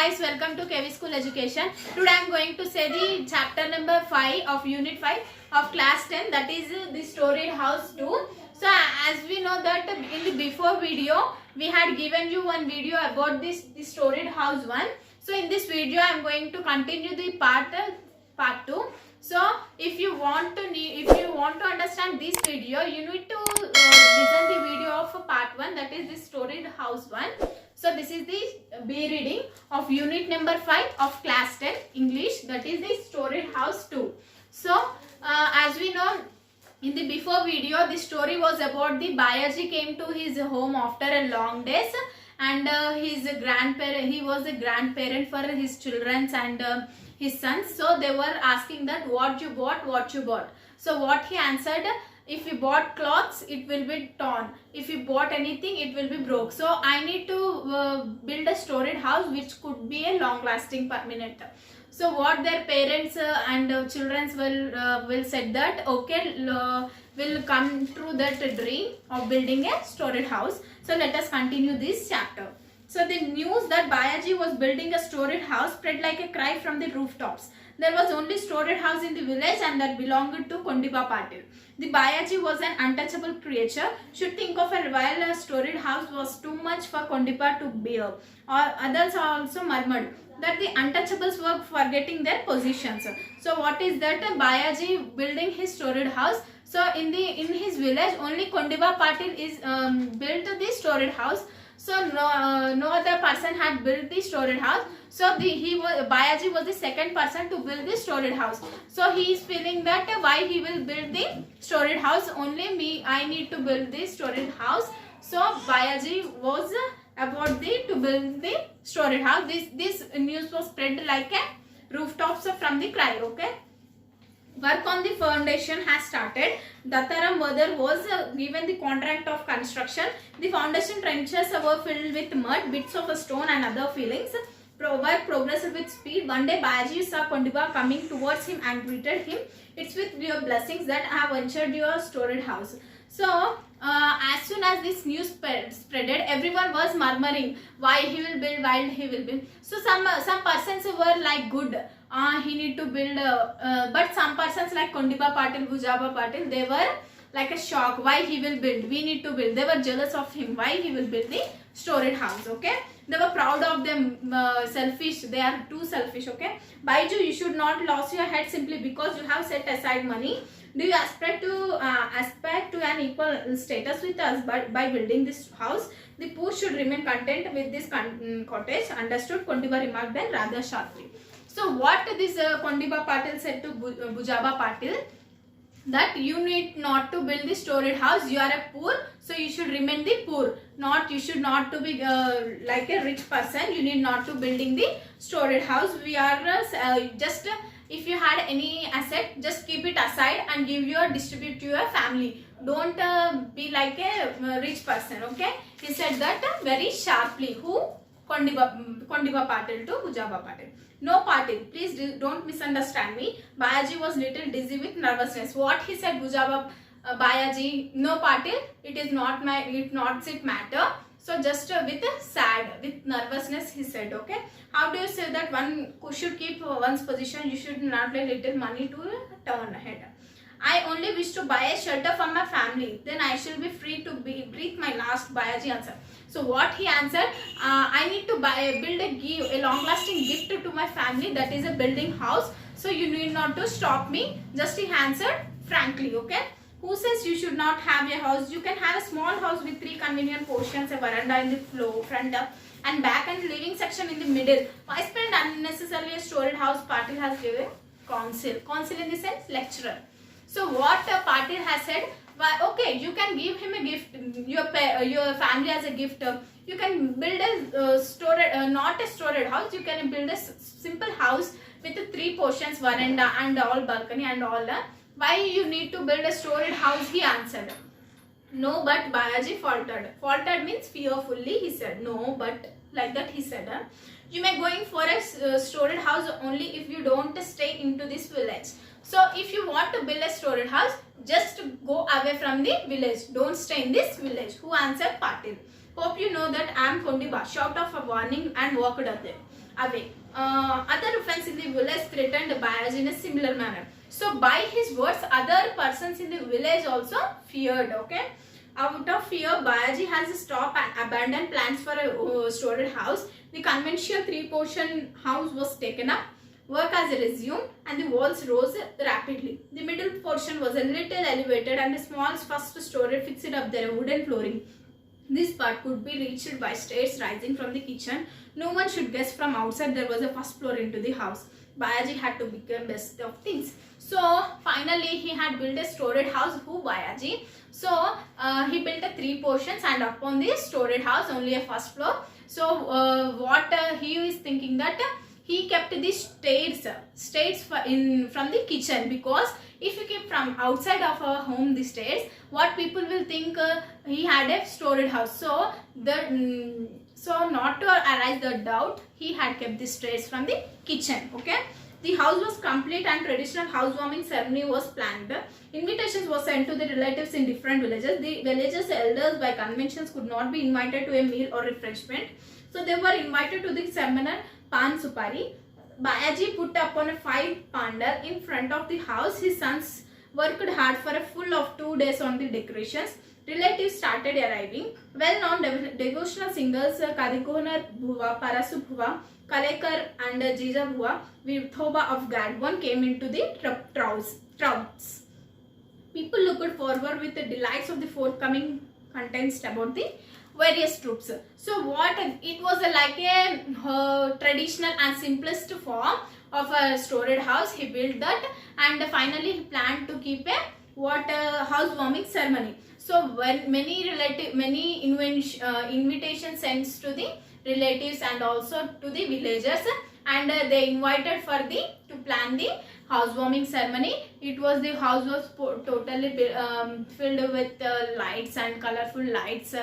guys, welcome to KV School Education. Today I am going to say the chapter number 5 of unit 5 of class 10, that is the storeyed house 2. So as we know that in the before video we had given you one video about the storeyed house 1. So in this video I am going to continue the part 2. So if you want to understand this video, you need to listen the video of part 1, that is the storeyed house 1. So this is the B reading of unit number 5 of class 10 English, that is the storeyed house 2. So as we know, in the before video the story was about the Bayaji came to his home after a long days, and he was a grandparent for his children and his sons. So they were asking that what you bought. So what he answered, if you bought clothes it will be torn, if you bought anything it will be broke. So I need to build a storeyed house which could be a long lasting permanent. So what their parents and children will said that okay, will come through that dream of building a storeyed house. So let us continue this chapter. So the news that Bayaji was building a storeyed house spread like a cry from the rooftops. There was only storeyed house in the village, and that belonged to Kondiba Patil. The Bayaji was an untouchable creature. Should think of a while a storeyed house was too much for Kondiba to bear. Or others also murmured that the untouchables were forgetting their positions. So what is that? Bayaji building his storeyed house. So in his village only Kondiba Patil is built the storeyed house. So no other person had built the storeyed house. So Bayaji was the second person to build the storeyed house. So he is feeling that why he will build the storeyed house, only I need to build the storeyed house. So Bayaji was about to build the storeyed house. This news was spread like a rooftops from the cry. Okay. Work on the foundation has started. Dattaram mother was given the contract of construction. The foundation trenches were filled with mud, bits of a stone and other fillings. Work progressed with speed. One day Bayaji saw Kondiba coming towards him and greeted him. It's with your blessings that I have ventured your storeyed house. So as soon as this news spreaded, everyone was murmuring why he will build. So some persons were like good, he need to build, but some persons like Kondiba Patil, Bujaba Patil, they were like a shock, why he will build, we need to build. They were jealous of him, why he will build the storeyed house. Okay, they were proud of them, selfish, they are too selfish. Okay, Baiju, you should not lose your head simply because you have set aside money. Do you aspire to an equal status with us by building this house? The poor should remain content with this cottage. Understood? Kondiba remarked then rather sharply. So what this Kondiba Patil said to Bujaba Patil, that you need not to build the storeyed house. You are a poor, so you should remain the poor. You should not to be like a rich person. You need not to building the storeyed house. We are just if you had any asset, just keep it aside and distribute to your family. Don't be like a rich person. Okay, he said that very sharply. Who? Kondiba Patil to Bujaba Patil. No Patil, please don't misunderstand me. Bayaji was little dizzy with nervousness. What he said, Bayaji, no Patil, it is not it matter. So just with nervousness he said. Okay, how do you say that one should keep one's position? You should not let little money to turn ahead. I only wish to buy a shelter for my family. Then I shall be free to breathe my last. Bayaji answered. So what he answered, I need to build a long-lasting gift to my family. That is a building house. So you need not to stop me. Just he answered frankly. Okay. Who says you should not have a house? You can have a small house with 3 convenient portions, a veranda in the front and back, and living section in the middle. Why spend unnecessarily a storeyed house? Patil has given counsel. Counsel in the sense lecturer. So what Patil has said, okay, you can give him a gift, your family as a gift. You can build a not a storeyed house. You can build a simple house with 3 portions, veranda and all balcony and all. Why you need to build a storeyed house? He answered. No, but Bayaji faltered. Faltered means fearfully. He said no, but like that he said. You may going for a storeyed house only if you don't stay into this village. So if you want to build a storeyed house, just go away from the village. Don't stay in this village. Who answered? Patil. Hope you know that I am Kondiba. Shout of a warning and walked away. Other friends in the village threatened Bayaji in a similar manner. So by his words, other persons in the village also feared. Okay. Out of fear, Bayaji has stopped and abandoned plans for a storage house. The conventional 3-portion house was taken up. Work has resumed and the walls rose rapidly. The middle portion was a little elevated and a small first story fixed up their wooden flooring. This part could be reached by stairs rising from the kitchen. No one should guess from outside there was a first floor into the house. Bayaji had to become best of things. So finally he had built a storage house. Who? Bayaji. So he built a 3 portions and upon this storage house only a first floor. So what he is thinking that he kept the stairs from the kitchen, because if you keep from outside of a home the stairs, what people will think he had a storage house. So so not to arise the doubt, he had kept the stairs from the kitchen. Okay. The house was complete and traditional housewarming ceremony was planned. Invitations were sent to the relatives in different villages. The villagers' elders by conventions could not be invited to a meal or refreshment. So they were invited to the seminar Pan Supari. Bayaji put upon a 5 pandal in front of the house. His sons worked hard for a full of 2 days on the decorations. Relatives started arriving. Well-known devotional singers Kadikonar Bhuva, Parasu Bhuva, Kalekar and Jija Bhuva, Vithoba of Gadwan came into the troughs. People looked forward with the delights of the forthcoming contents about the various troops. So what it was like a traditional and simplest form of a storage house. He built that and finally he planned to keep a housewarming ceremony. So when many invitations sent to the relatives and also to the villagers, and they invited for to plan the housewarming ceremony. It was the house was totally filled with lights and colorful lights,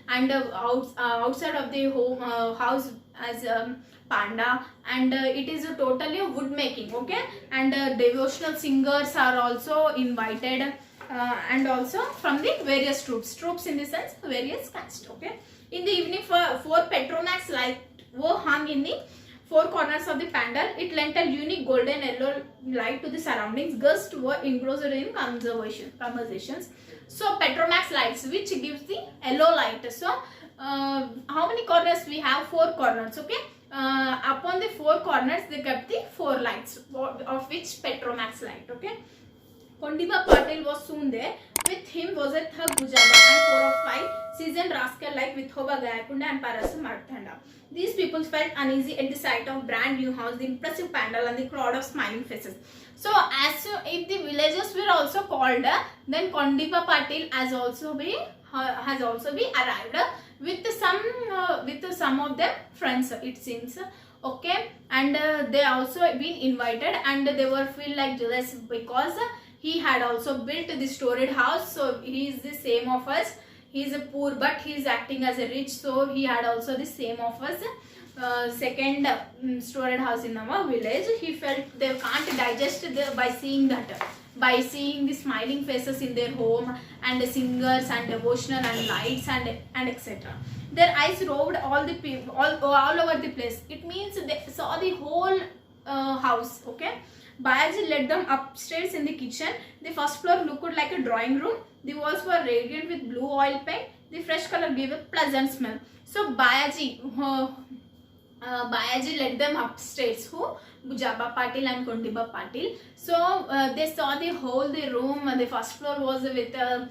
and outside of the home house as panda, and it is totally wood making. Okay, and devotional singers are also invited, and also from the various troops in the sense various caste. Okay, in the evening, four Petromax lights were hung in the 4 corners of the pandal. It lent a unique golden yellow light to the surroundings. Guests were engrossed in conversations. So Petromax lights, which gives the yellow light. So how many corners we have? 4 corners. Okay. Upon the 4 corners, they kept the 4 lights, of which Petromax light. Okay. Kondiba Patil was soon there. With him was a thug Bujaba and 4 or 5 seasoned rascal like Vithoba Gayakunda and Parasu Marthanda. These people felt uneasy at the sight of brand new house, the impressive pandal and the crowd of smiling faces. So if the villagers were also called, then Kondiba Patil has also been arrived with some of their friends, it seems. Okay, and they also been invited, and they were feel like jealous because he had also built the storage house. So he is the same of us. He is a poor, but he is acting as a rich. So he had also the same of us. Second storage house in our village. He felt they can't digest by seeing that. By seeing the smiling faces in their home, and the singers and devotional and lights and etc. Their eyes roved all over the place. It means they saw the whole house. Okay. Bayaji led them upstairs in the kitchen. The first floor looked like a drawing room. The walls were radiant with blue oil paint. The fresh color gave a pleasant smell. So Bayaji led them upstairs. Who? Bujaba Patil and Kondiba Patil. So they saw the room. The first floor was with a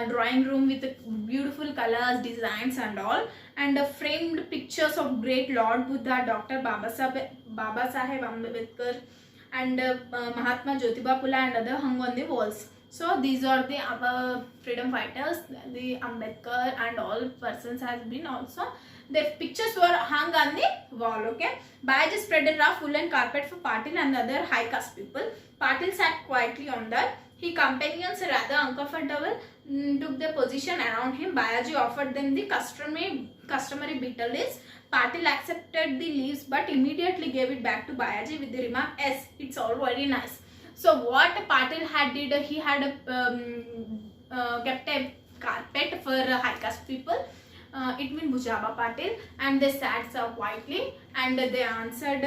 drawing room with beautiful colors, designs and all, and framed pictures of great Lord Buddha, Dr. Baba Saheb Ambedkar, and Mahatma Jyotiba Phule and other hung on the walls. So these are the freedom fighters, the Ambedkar and all persons has been also. Their pictures were hung on the wall. Okay. Bayaji spread a rough woolen carpet for Patil and other high caste people. Patil sat quietly on that. His companions, rather uncomfortable, took their position around him. Bayaji offered them the customary bitter leaves. Patil accepted the leaves but immediately gave it back to Bayaji with the remark, "Yes, it's all very nice." So what Patil had did, he had kept a carpet for high caste people. it means Bujaba Patil, and they sat quietly and they answered.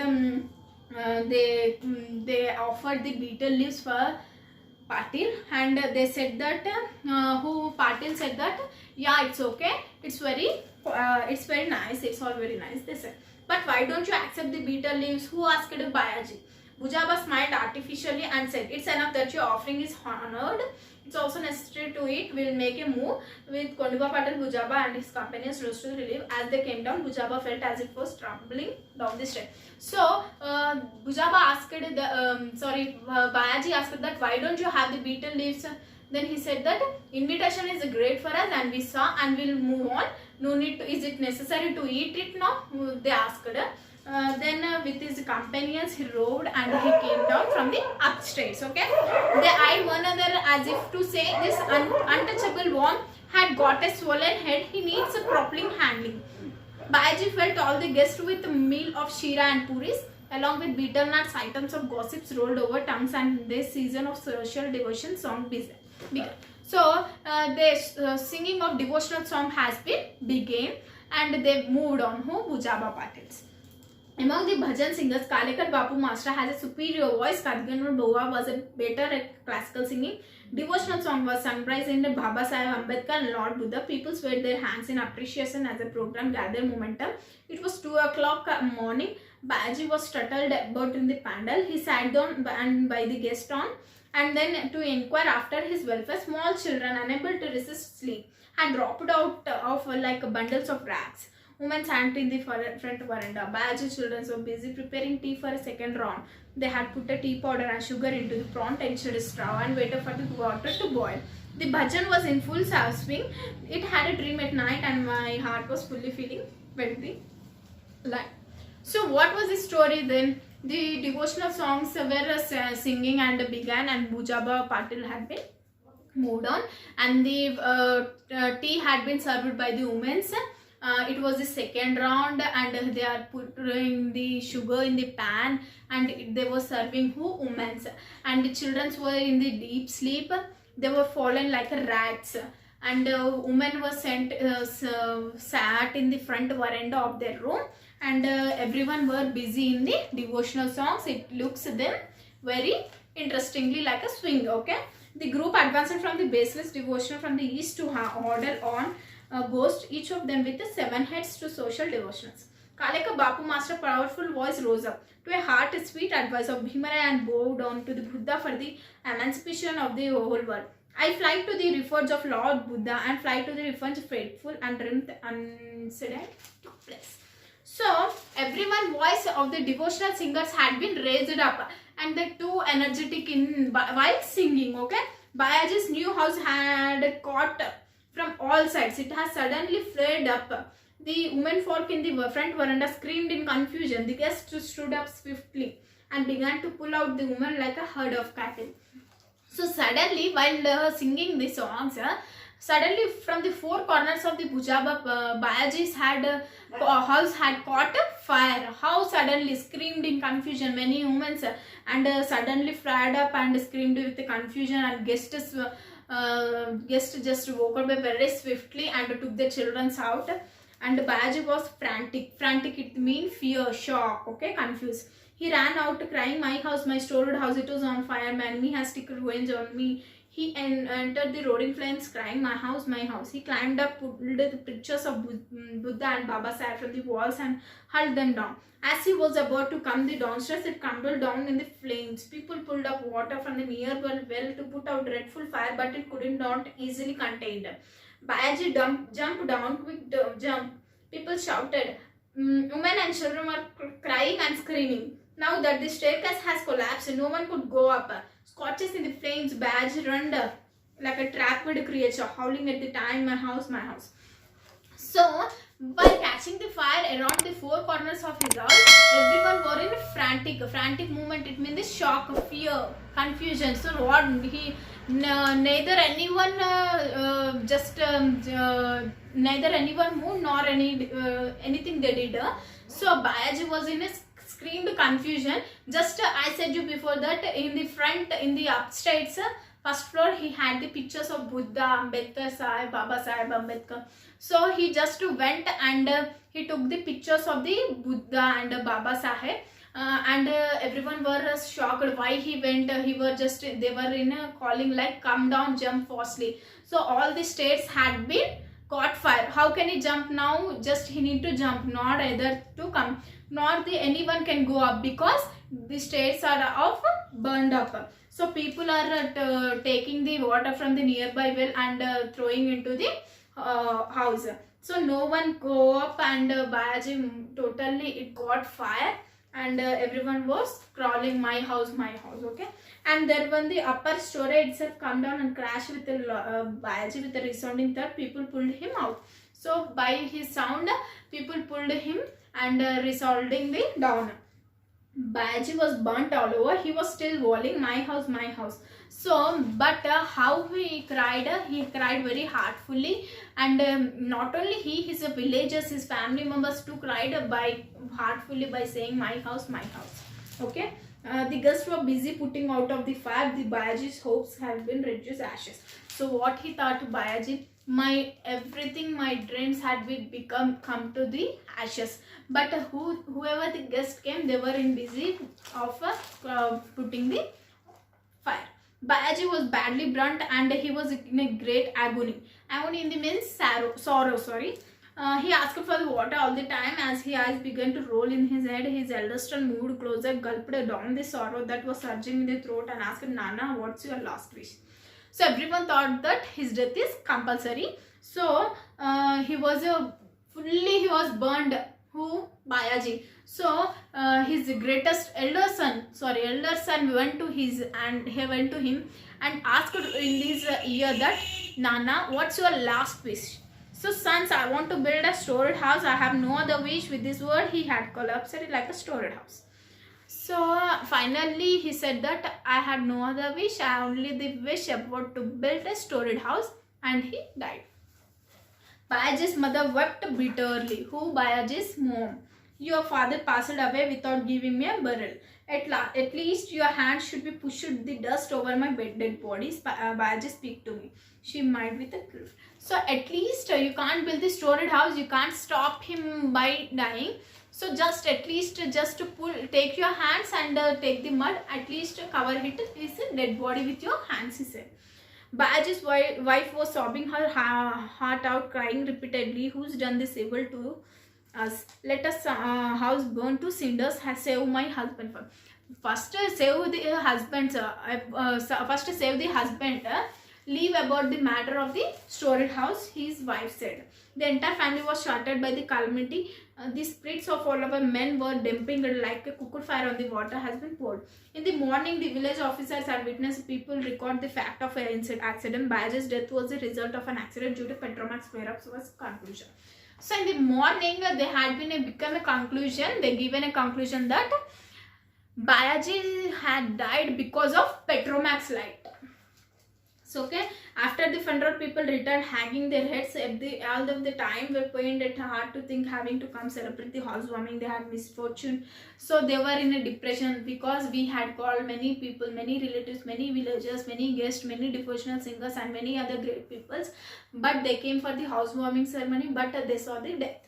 They offered the betel leaves for Patil, and they said that who Patil said that yeah, it's okay, it's very nice, it's all very nice, they said. But why don't you accept the betel leaves? Who asked Bayaji? Bujaba smiled artificially and said, it's enough that your offering is honored. It's also necessary to eat. We'll make a move. With Konduba Patil, Bujaba and his companions rose to the relief. As they came down, Bujaba felt as if it was tumbling down the stairs. So, Bujaba asked Bayaji asked that why don't you have the betel leaves? Then he said that invitation is great for us and we saw and we'll move on. No need to, is it necessary to eat it now? They asked. Then with his companions he rode and he came down from the upstairs. Okay, they eyed one another as if to say this untouchable worm had got a swollen head, he needs a proper handling. Bayaji felt all the guests with a meal of shira and puris along with betel nuts. Items of gossips rolled over tongues and this season of social devotion song began. So the singing of devotional song has been begun and they moved on. Who? Bujaba Patils. Among the bhajan singers, Kalekar Bapu Master has a superior voice. Kadganur Boa was a better at classical singing. Devotional song was sung by Baba Sahib Ambedkar and Lord Buddha. People swayed their hands in appreciation as the program gathered momentum. It was 2 o'clock morning. Baji was startled about in the pandal. He sat down and by the guest on and then to inquire after his welfare. Small children unable to resist sleep had dropped out of like bundles of rags. Women sat in the front veranda. Bayaji children were busy preparing tea for a second round. They had put a tea powder and sugar into the prawn textured straw and waited for the water to boil. The bhajan was in full swing. It had a dream at night and my heart was fully feeling very light. So what was the story then? The devotional songs were singing and began and Bujaba Patil had been moved on and the tea had been served by the women. It was the second round and they are putting the sugar in the pan and they were serving who? Women. And the children were in the deep sleep. They were fallen like rats and women were sat in the front veranda of their room and everyone were busy in the devotional songs. It looks them very interestingly like a swing. Okay, the group advanced from the baseless devotional from the east to order on ghost, each of them with 7 heads to social devotionals. Kaleka Bapu Master powerful voice rose up to a heart sweet advice of Bhimaraya and bowed down to the Buddha for the emancipation of the whole world. I fly to the refuge of Lord Buddha and fly to the refuge faithful and dreamt incident took place. So everyone voice of the devotional singers had been raised up and the too energetic in while singing. Okay, Bayaji's new house had caught from all sides. It has suddenly flared up. The women folk in the front veranda screamed in confusion. The guests stood up swiftly and began to pull out the woman like a herd of cattle. So suddenly, while singing the songs, suddenly from the 4 corners of the Bujaba Bayaji's house had caught fire. How suddenly screamed in confusion many women and suddenly flared up and screamed with the confusion and guests just woke up very swiftly and took the children out and Bayaji was frantic. It means fear, shock, okay, confused. He ran out crying, my house, my stored house, it was on fire, my enemy has taken revenge on me. He entered the roaring flames crying, my house, my house. He climbed up, pulled the pictures of Buddha and Baba Sahib from the walls and hurled them down. As he was about to come the downstairs, it crumbled down in the flames. People pulled up water from the nearby well to put out dreadful fire, but it couldn't not easily contained. Bayaji jumped down, quick jump. People shouted. Women and children were crying and screaming. Now that the staircase has collapsed, no one could go up. Scorches in the flames, Bayaji ran like a trapped creature, howling at the time, my house, my house. So, by catching the fire around the 4 corners of his house, everyone were in frantic movement. It means the shock, fear, confusion. So what neither anyone neither anyone moved nor anything they did. So Bayaji was in a screamed confusion. Just I said you before that in the front, in the upstairs, first floor he had the pictures of Buddha, Ambedkar Sahib, Baba Sahib Ambedkar. So he just went and he took the pictures of the Buddha and Baba Sahib. And everyone were shocked why he went. He were just, they were in a calling like come down, jump fastly. So all the stairs had been caught fire. How can he jump now? Just he need to jump, not either to come, nor the anyone can go up because the stairs are of burned up. So people are taking the water from the nearby well and throwing into the house. So no one go up, and Bayaji totally it got fire, and everyone was crawling my house, okay. And then when the upper story itself come down and crash with the Bayaji with a resounding thud, people pulled him out. So by his sound people pulled him and resounding the down. Bayaji was burnt all over. He was still wailing, my house, my house. So but how he cried very heartfully, and not only he, his villagers, his family members too cried by heartfully by saying my house, my house, okay. The guests were busy putting out of the fire. The Bayaji's hopes have been reduced ashes. So what he thought, Bayaji, my everything, my dreams had been come to the ashes. But whoever the guest came, they were in busy of putting the fire. Bayaji was badly burnt and he was in a great agony. Agony in the means sorrow. He asked for the water all the time. As his eyes began to roll in his head, his eldest son moved closer, gulped down the sorrow that was surging in the throat, and asked, Nana, what's your last wish? So everyone thought that his death is compulsory. So he was burned. Who? Bayaji. So his elder son went to him and asked in his ear that, Nana, what's your last wish? So sons, I want to build a storage house. I have no other wish. With this word, he had collapsed like a storage house. So finally he said that I had no other wish. I only the wish about to build a storage house, and he died. Bayaji's mother wept bitterly. Who? Bayaji's mom. Your father passed away without giving me a burial. At least your hand should be pushed the dust over my dead body. Bayaji speak to me. She might with a grief. So at least you can't build the storage house. You can't stop him by dying. So just at least just to take your hands and take the mud. At least cover his dead body with your hands, he said. Bayaji's wife was sobbing her heart out, crying repeatedly. Who's done this evil to us? Let us house burn to cinders. Save my husband. First save the husband. First save the husband. Leave about the matter of the storage house, his wife said. The entire family was shattered by the calamity. The spirits of all our men were dumping like a cooked fire on the water has been poured. In the morning, the village officers had witnessed people record the fact of an accident. Bayaji's death was the result of an accident due to Petromax flare-ups was conclusion. So in the morning, they had become a conclusion. They given a conclusion that Bayaji had died because of Petromax light. So okay, after the funeral, people returned hanging their heads. All of the time were pained at heart to think having to come celebrate the housewarming. They had misfortune, so they were in a depression because we had called many people, many relatives, many villagers, many guests, many devotional singers and many other great peoples, but they came for the housewarming ceremony, but they saw the death.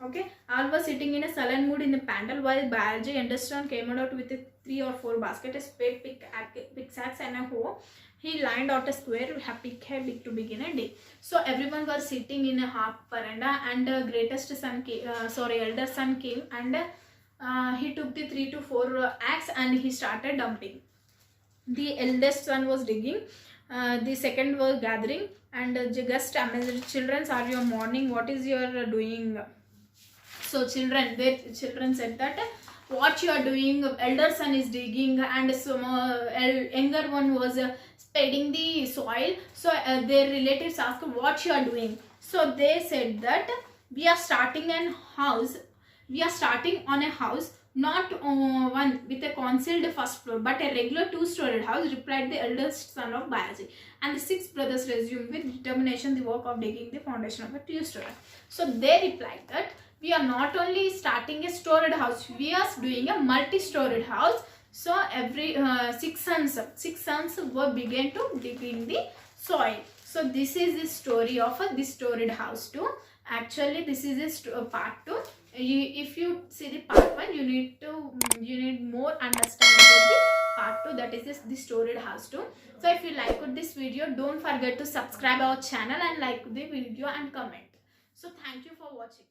Okay, all were sitting in a sullen mood in the pandal while Bayaji understand came out with 3 or 4 baskets, a spade, pickaxe and a hoe. He lined out a square big to begin a day. So everyone was sitting in a half veranda, and elder son came, and he took the 3 to 4 axe and he started dumping. The eldest son was digging, the second was gathering, and just children, are your morning? What is your doing? So children said that what you are doing. Elder son is digging, and younger one was spading the soil. So their relatives asked what you are doing. So they said that we are starting on a house, not one with a concealed first floor, but a regular 2-storied house, replied the eldest son of Bayaji. And the 6 brothers resumed with determination the work of digging the foundation of a 2-story. So they replied that we are not only starting a storage house, we are doing a multi-storage house. So every 6 sons were began to dig in the soil. So this is the story of the storied house 2. Actually this is a part 2. If you see the part 1, you need more understanding of the part 2, that is the storied house 2. So if you like this video, don't forget to subscribe our channel and like the video and comment. So thank you for watching.